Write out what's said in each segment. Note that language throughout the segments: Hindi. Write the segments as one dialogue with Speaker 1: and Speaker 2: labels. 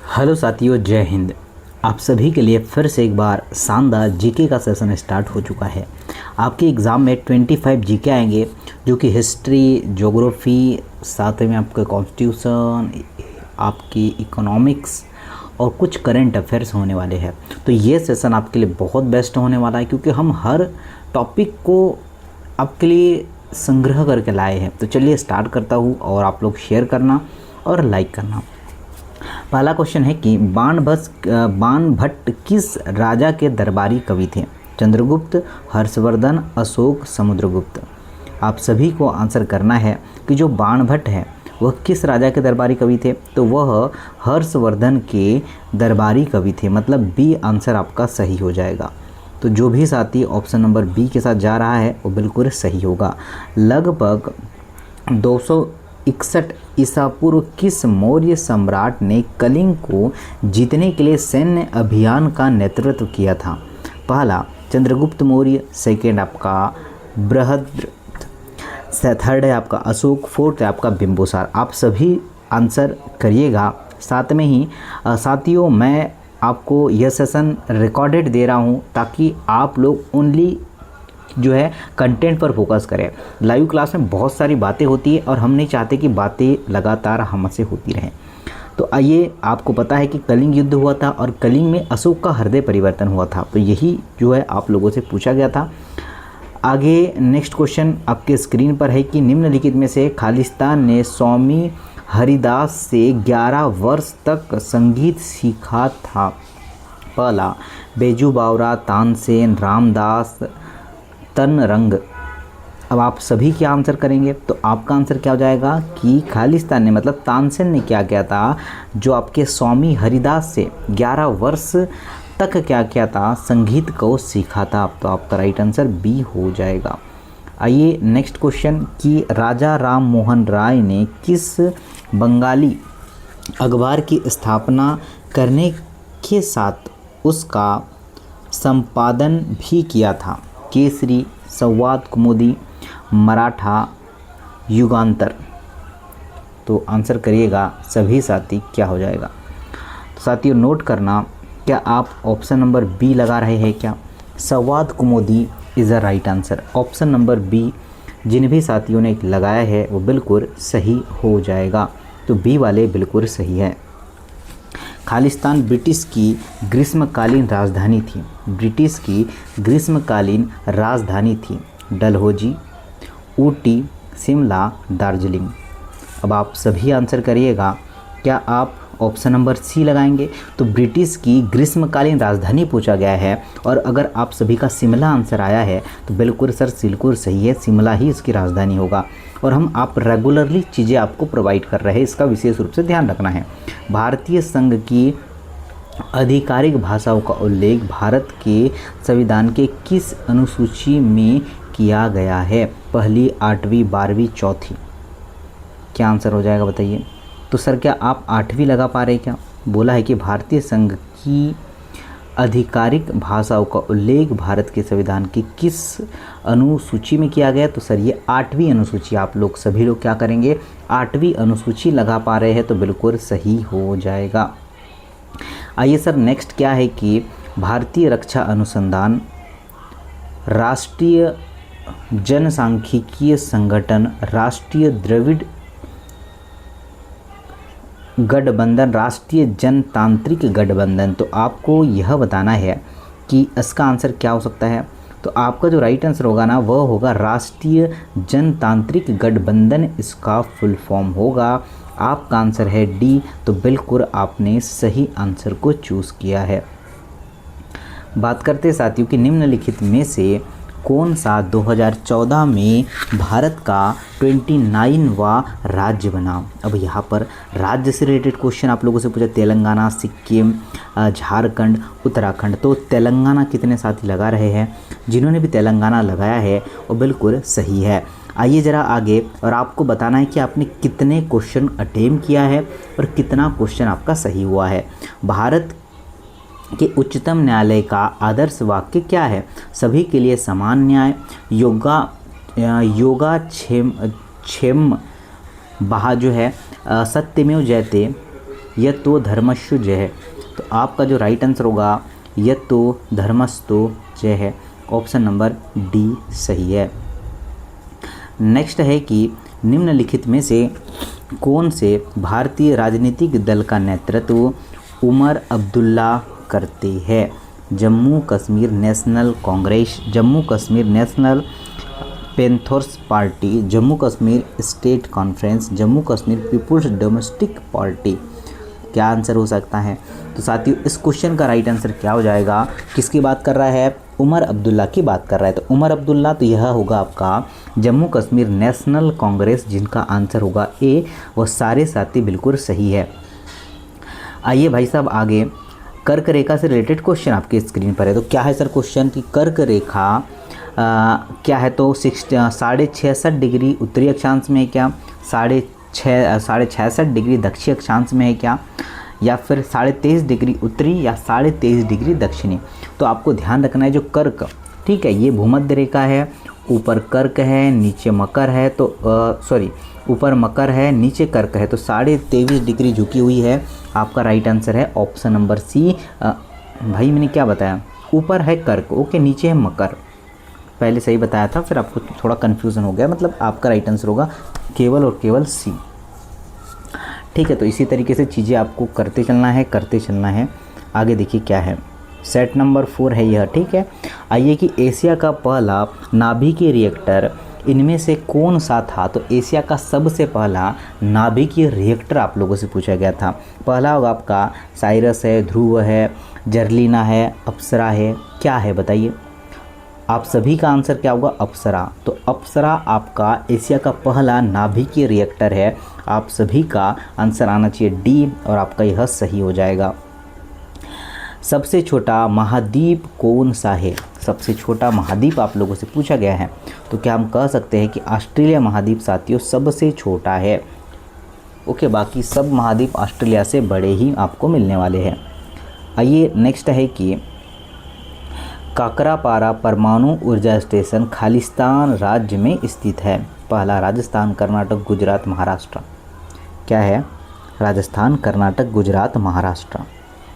Speaker 1: हेलो साथियों, जय हिंद। आप सभी के लिए फिर से एक बार शानदार जीके का सेशन स्टार्ट हो चुका है। आपके एग्ज़ाम में 25 जीके आएंगे, जो कि हिस्ट्री, ज्योग्राफी, साथ में आपका कॉन्स्टिट्यूशन, आपकी इकोनॉमिक्स और कुछ करंट अफेयर्स होने वाले हैं। तो ये सेशन आपके लिए बहुत बेस्ट होने वाला है, क्योंकि हम हर टॉपिक को आपके लिए संग्रह करके लाए हैं। तो चलिए स्टार्ट करता हूँ, और आप लोग शेयर करना और लाइक करना। पहला क्वेश्चन है कि बाणभट्ट किस राजा के दरबारी कवि थे? चंद्रगुप्त, हर्षवर्धन, अशोक, समुद्रगुप्त। आप सभी को आंसर करना है कि जो बाणभट्ट है वह किस राजा के दरबारी कवि थे। तो वह हर्षवर्धन के दरबारी कवि थे, मतलब बी आंसर आपका सही हो जाएगा। तो जो भी साथी ऑप्शन नंबर बी के साथ जा रहा है वो बिल्कुल सही होगा। लगभग 261 ईसा पूर्व किस मौर्य सम्राट ने कलिंग को जीतने के लिए सैन्य अभियान का नेतृत्व किया था? पहला चंद्रगुप्त मौर्य, सेकेंड आपका बृहद्रथ, थर्ड है आपका अशोक, फोर्थ है आपका बिंबुसार। आप सभी आंसर करिएगा। साथ में ही साथियों, मैं आपको यह सेशन रिकॉर्डेड दे रहा हूँ, ताकि आप लोग ओनली जो है कंटेंट पर फोकस करें। लाइव क्लास में बहुत सारी बातें होती है, और हम नहीं चाहते कि बातें लगातार हमसे होती रहें। तो आइए, आपको पता है कि कलिंग युद्ध हुआ था, और कलिंग में अशोक का हृदय परिवर्तन हुआ था। तो यही जो है आप लोगों से पूछा गया था। आगे नेक्स्ट क्वेश्चन आपके स्क्रीन पर है कि निम्नलिखित में से खालिस्तान ने स्वामी हरिदास से 11 वर्ष तक संगीत सीखा था? पहला बेजू बावरा, तानसेन, रामदास, तनरंग। अब आप सभी क्या आंसर करेंगे? तो आपका आंसर क्या हो जाएगा कि खालिस्तान ने, मतलब तानसेन ने क्या किया था, जो आपके स्वामी हरिदास से 11 वर्ष तक क्या किया था, संगीत को सीखा था। तो आपका राइट आंसर बी हो जाएगा। आइए नेक्स्ट क्वेश्चन कि राजा राम मोहन राय ने किस बंगाली अखबार की स्थापना करने के साथ उसका संपादन भी किया था? केसरी, संवाद, कुमुदी, मराठा, युगांतर। तो आंसर करिएगा सभी साथी, क्या हो जाएगा। तो साथियों नोट करना, क्या आप ऑप्शन नंबर बी लगा रहे हैं क्या? संवाद Kumudi is the right answer. Option number B जिन भी साथियों ने लगाया है वो बिल्कुल सही हो जाएगा। तो बी वाले बिल्कुल सही है। खालिस्तान ब्रिटिश की ग्रीष्मकालीन राजधानी थी। ब्रिटिश की ग्रीष्मकालीन राजधानी थी डलहौजी, ऊटी, शिमला, दार्जिलिंग। अब आप सभी आंसर करिएगा। क्या आप ऑप्शन नंबर सी लगाएंगे? तो ब्रिटिश की ग्रीष्मकालीन राजधानी पूछा गया है, और अगर आप सभी का शिमला आंसर आया है तो बिल्कुल सर बिल्कुल सही है, शिमला ही इसकी राजधानी होगा। और हम आप रेगुलरली चीज़ें आपको प्रोवाइड कर रहे हैं, इसका विशेष रूप से ध्यान रखना है। भारतीय संघ की आधिकारिक भाषाओं का उल्लेख भारत के संविधान के किस अनुसूची में किया गया है? पहली, 8वीं, 12वीं, चौथी। क्या आंसर हो जाएगा बताइए। तो सर क्या आप 8वीं लगा पा रहे हैं क्या? बोला है कि भारतीय संघ की आधिकारिक भाषाओं का उल्लेख भारत के संविधान की किस अनुसूची में किया गया? तो सर ये 8वीं अनुसूची। आप लोग सभी लोग क्या करेंगे? 8वीं अनुसूची लगा पा रहे हैं, तो बिल्कुल सही हो जाएगा। आइए सर नेक्स्ट क्या है कि भारतीय रक्षा अनुसंधान, राष्ट्रीय जनसांख्यिकीय संगठन, राष्ट्रीय द्रविड़ गठबंधन, राष्ट्रीय जनतांत्रिक गठबंधन। तो आपको यह बताना है कि इसका आंसर क्या हो सकता है। तो आपका जो राइट आंसर होगा ना, वह होगा राष्ट्रीय जनतांत्रिक गठबंधन, इसका फुल फॉर्म होगा। आपका आंसर है डी। तो बिल्कुल आपने सही आंसर को चूज़ किया है। बात करते साथियों कि निम्नलिखित में से कौन सा 2014 में भारत का 29वां राज्य बना? अब यहाँ पर राज्य से रिलेटेड क्वेश्चन आप लोगों से पूछा, तेलंगाना, सिक्किम, झारखंड, उत्तराखंड। तो तेलंगाना कितने साथी लगा रहे हैं? जिन्होंने भी तेलंगाना लगाया है वो बिल्कुल सही है। आइए ज़रा आगे, और आपको बताना है कि आपने कितने क्वेश्चन अटेम्प्ट किया है और कितना क्वेश्चन आपका सही हुआ है। भारत कि उच्चतम न्यायालय का आदर्श वाक्य क्या है? सभी के लिए समान न्याय, योगा क्षेम बहा जो है, सत्यमेव जयते, यतो धर्मस्व जय है। तो आपका जो राइट आंसर होगा यतो धर्मस्तो जय है। ऑप्शन नंबर डी सही है। नेक्स्ट है कि निम्नलिखित में से कौन से भारतीय राजनीतिक दल का नेतृत्व उमर अब्दुल्ला करते हैं? Jammu Kashmir national conference, Jammu Kashmir national panthers party, Jammu Kashmir state conference, Jammu Kashmir people's democratic party. क्या आंसर हो सकता है? तो साथियों इस क्वेश्चन का राइट आंसर क्या हो जाएगा? किसकी बात कर रहा है? उमर अब्दुल्ला की बात कर रहा है। तो उमर अब्दुल्ला, तो यह होगा आपका जम्मू कश्मीर नेशनल कांग्रेस, जिनका आंसर होगा ए। वह सारे साथी बिल्कुल सही है। आइए भाई साहब आगे, कर्क रेखा से रिलेटेड क्वेश्चन आपकी स्क्रीन पर है। तो क्या है सर क्वेश्चन कि कर्क रेखा क्या है? तो 66.5 डिग्री उत्तरी अक्षांश में है क्या? 66.5 डिग्री दक्षिणी अक्षांश में है क्या? या फिर 23.5 डिग्री उत्तरी या 23.5 डिग्री दक्षिणी? तो आपको ध्यान रखना है जो कर्क, ठीक है, ये भूमध्य रेखा है, ऊपर कर्क है नीचे मकर है, तो ऊपर मकर है नीचे कर्क है, तो 23.5 डिग्री झुकी हुई है। आपका राइट आंसर है ऑप्शन नंबर सी। भाई मैंने क्या बताया? ऊपर है कर्क, ओके, नीचे है मकर। पहले सही बताया था, फिर आपको थोड़ा कन्फ्यूज़न हो गया। मतलब आपका राइट आंसर होगा केवल और केवल सी। ठीक है, तो इसी तरीके से चीज़ें आपको करते चलना है। आगे देखिए क्या है, सेट नंबर 4 है यह, ठीक है। आइए कि एशिया का पहला नाभिकीय रिएक्टर इनमें से कौन सा था? तो एशिया का सबसे पहला नाभिकीय रिएक्टर आप लोगों से पूछा गया था। पहला होगा आपका साइरस है, ध्रुव है, जर्लिना है, अप्सरा है, क्या है बताइए? आप सभी का आंसर क्या होगा? अप्सरा। तो अप्सरा आपका एशिया का पहला नाभिकीय रिएक्टर है। आप सभी का आंसर आना चाहिए डी, और आपका यह सही हो जाएगा। सबसे छोटा महाद्वीप कौन सा है? सबसे छोटा महाद्वीप आप लोगों से पूछा गया है। तो क्या हम कह सकते हैं कि ऑस्ट्रेलिया महाद्वीप साथियों सबसे छोटा है? ओके, बाकी सब महाद्वीप ऑस्ट्रेलिया से बड़े ही आपको मिलने वाले हैं। आइए नेक्स्ट है कि काकरापारा परमाणु ऊर्जा स्टेशन खालिस्तान राज्य में स्थित है। पहला राजस्थान, कर्नाटक, गुजरात, महाराष्ट्र। क्या है? राजस्थान, कर्नाटक, गुजरात, महाराष्ट्र।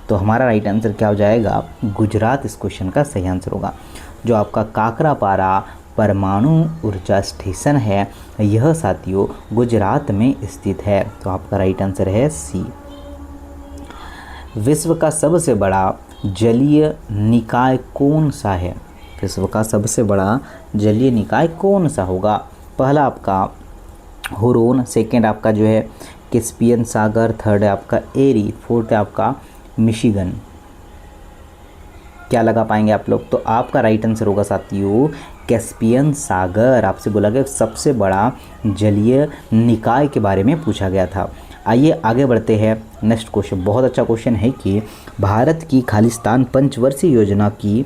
Speaker 1: तो हमारा राइट आंसर क्या हो जाएगा? गुजरात इस क्वेश्चन का सही आंसर होगा। जो आपका काकरापारा परमाणु ऊर्जा स्टेशन है यह साथियों गुजरात में स्थित है। तो आपका राइट आंसर है सी। विश्व का सबसे बड़ा जलीय निकाय कौन सा है? विश्व का सबसे बड़ा जलीय निकाय कौन सा होगा? पहला आपका हुरोन, सेकंड आपका जो है कैस्पियन सागर, थर्ड है आपका एरी, फोर्थ है आपका मिशिगन। क्या लगा पाएंगे आप लोग? तो आपका राइट आंसर होगा साथियों कैस्पियन सागर। आपसे बोला गया सबसे बड़ा जलीय निकाय के बारे में पूछा गया था। आइए आगे बढ़ते हैं। नेक्स्ट क्वेश्चन बहुत अच्छा क्वेश्चन है कि भारत की खालिस्तान पंचवर्षीय योजना की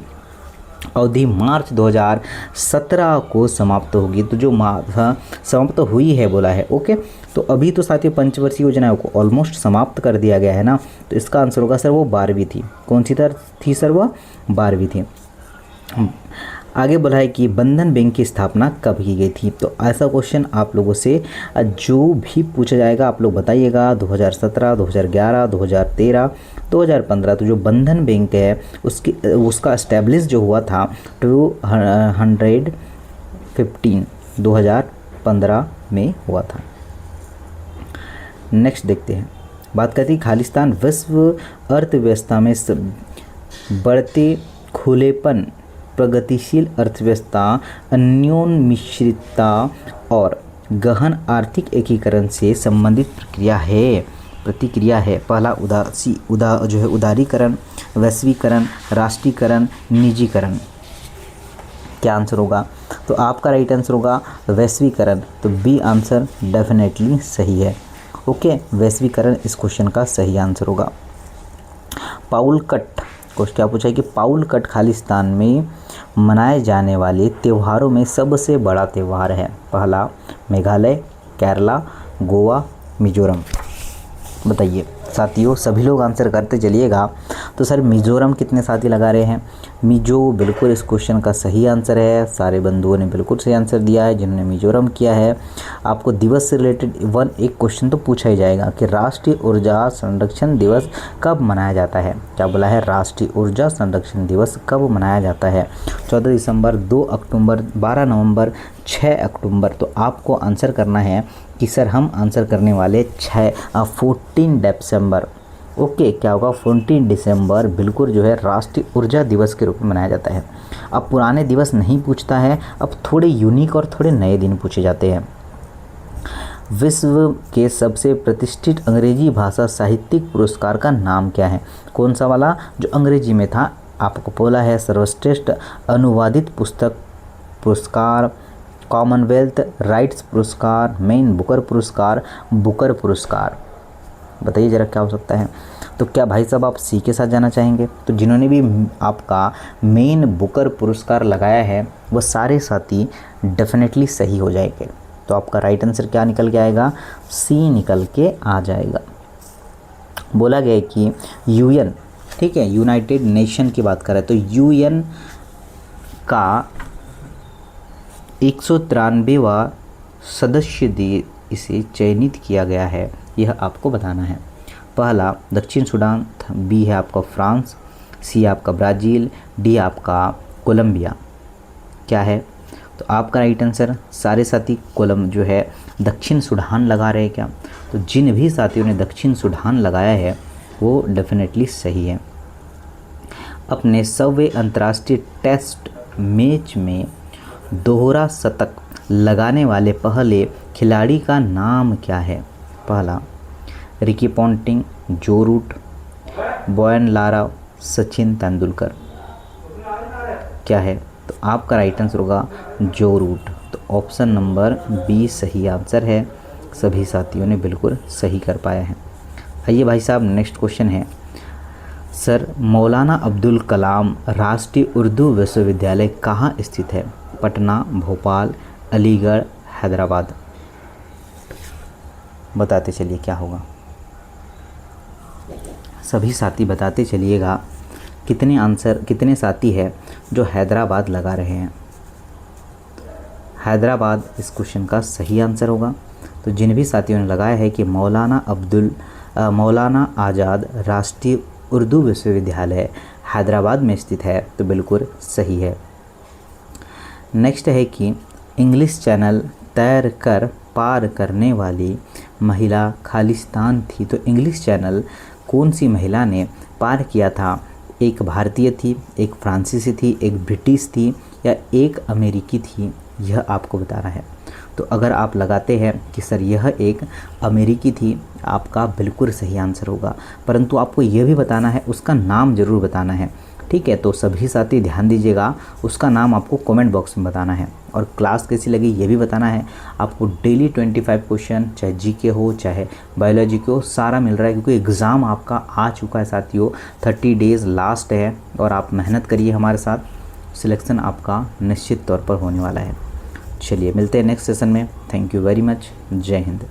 Speaker 1: अवधि मार्च 2017 को समाप्त होगी। तो जो समाप्त हुई है बोला है, ओके। तो अभी तो साथियों पंचवर्षीय योजनाओं को ऑलमोस्ट समाप्त कर दिया गया है ना। तो इसका आंसर होगा सर वो 12वीं थी। कौन सी थी सर? वह 12वीं थी। आगे बोला है कि बंधन बैंक की स्थापना कब की गई थी? तो ऐसा क्वेश्चन आप लोगों से जो भी पूछा जाएगा आप लोग बताइएगा। 2017, 2011, 2013, 2015। तो जो बंधन बैंक है उसका एस्टेब्लिश जो हुआ था 2015 में हुआ था। नेक्स्ट देखते हैं, बात करते हैं खालिस्तान विश्व अर्थव्यवस्था में बढ़ते खुलेपन, प्रगतिशील अर्थव्यवस्था, अन्योन्मिश्रितता और गहन आर्थिक एकीकरण से संबंधित प्रतिक्रिया है। पहला उदारीकरण, वैश्वीकरण, राष्ट्रीयकरण, निजीकरण। क्या आंसर होगा? तो आपका राइट आंसर होगा वैश्वीकरण। तो बी आंसर डेफिनेटली सही है। ओके, वैश्वीकरण इस क्वेश्चन का सही आंसर होगा। पाउल कट क्वेश्चन क्या पूछा है कि पाउल कट खालिस्तान में मनाए जाने वाले त्योहारों में सबसे बड़ा त्यौहार है। पहला मेघालय, केरला, गोवा, मिजोरम। बताइए। साथियों सभी लोग आंसर करते चलिएगा। तो सर मिज़ोरम कितने साथी लगा रहे हैं? मिजो बिल्कुल इस क्वेश्चन का सही आंसर है। सारे बंधुओं ने बिल्कुल सही आंसर दिया है जिन्होंने मिजोरम किया है। आपको दिवस से रिलेटेड एक क्वेश्चन तो पूछा ही जाएगा कि राष्ट्रीय ऊर्जा संरक्षण दिवस कब मनाया जाता है। क्या बोला है? राष्ट्रीय ऊर्जा संरक्षण दिवस कब मनाया जाता है? 14 दिसंबर, 2 अक्टूबर, 12 नवंबर, 6 अक्टूबर। तो आपको आंसर करना है कि सर हम आंसर करने वाले 14 दिसंबर। ओके, क्या होगा? 14 दिसंबर बिल्कुल जो है राष्ट्रीय ऊर्जा दिवस के रूप में मनाया जाता है। अब पुराने दिवस नहीं पूछता है, अब थोड़े यूनिक और थोड़े नए दिन पूछे जाते हैं। विश्व के सबसे प्रतिष्ठित अंग्रेजी भाषा साहित्यिक पुरस्कार का नाम क्या है? कौन सा वाला? जो अंग्रेजी में था। आपको बोला है सर्वश्रेष्ठ अनुवादित पुस्तक पुरस्कार, कॉमनवेल्थ राइट्स पुरस्कार, मेन बुकर पुरस्कार, बुकर पुरस्कार। बताइए ज़रा क्या हो सकता है? तो क्या भाई साहब आप सी के साथ जाना चाहेंगे? तो जिन्होंने भी आपका मेन बुकर पुरस्कार लगाया है वो सारे साथी डेफिनेटली सही हो जाएंगे। तो आपका राइट आंसर क्या निकल के आएगा? सी निकल के आ जाएगा। बोला गया है कि यूएन, ठीक है, यूनाइटेड नेशन की बात करें तो यूएन का 193वां सदस्य देश इसे चयनित किया गया है, यह आपको बताना है। पहला दक्षिण सूडान, बी है आपका फ्रांस, सी आपका ब्राज़ील, डी आपका कोलंबिया। क्या है? तो आपका राइट आंसर सारे साथी जो है दक्षिण सूडान लगा रहे हैं क्या? तो जिन भी साथियों ने दक्षिण सूडान लगाया है वो डेफिनेटली सही है। अपने 100वें अंतर्राष्ट्रीय टेस्ट मैच में दोहरा शतक लगाने वाले पहले खिलाड़ी का नाम क्या है? पहला Ricky Ponting, Joe Root, Brian Lara, Sachin Tendulkar. क्या है? तो आपका राइट आंसर होगा जो रूट। तो ऑप्शन नंबर बी सही आंसर है। सभी साथियों ने बिल्कुल सही कर पाया है। आइए भाई साहब नेक्स्ट क्वेश्चन है। सर मौलाना अब्दुल कलाम राष्ट्रीय उर्दू विश्वविद्यालय कहाँ स्थित है? पटना, भोपाल, अलीगढ़, हैदराबाद। बताते चलिए क्या होगा। सभी साथी बताते चलिएगा कितने साथी है जो हैदराबाद लगा रहे हैं। हैदराबाद इस क्वेश्चन का सही आंसर होगा। तो जिन भी साथियों ने लगाया है कि मौलाना आज़ाद राष्ट्रीय उर्दू विश्वविद्यालय हैदराबाद में स्थित है, तो बिल्कुल सही है। नेक्स्ट है कि इंग्लिश चैनल तैर कर पार करने वाली महिला खालिस्तान थी। तो इंग्लिश चैनल कौन सी महिला ने पार किया था? एक भारतीय थी, एक फ्रांसीसी थी, एक ब्रिटिश थी या एक अमेरिकी थी? यह आपको बताना है। तो अगर आप लगाते हैं कि सर यह एक अमेरिकी थी, आपका बिल्कुल सही आंसर होगा। परंतु आपको यह भी बताना है, उसका नाम ज़रूर बताना है, ठीक है? तो सभी साथी ध्यान दीजिएगा, उसका नाम आपको कमेंट बॉक्स में बताना है। और क्लास कैसी लगी ये भी बताना है। आपको डेली 25 क्वेश्चन, चाहे जीके हो चाहे बायोलॉजी के हो, सारा मिल रहा है क्योंकि एग्ज़ाम आपका आ चुका है साथियों। 30 डेज़ लास्ट है और आप मेहनत करिए हमारे साथ, सिलेक्शन आपका निश्चित तौर पर होने वाला है। चलिए मिलते हैं नेक्स्ट सेशन में। Thank you very much. जय हिंद।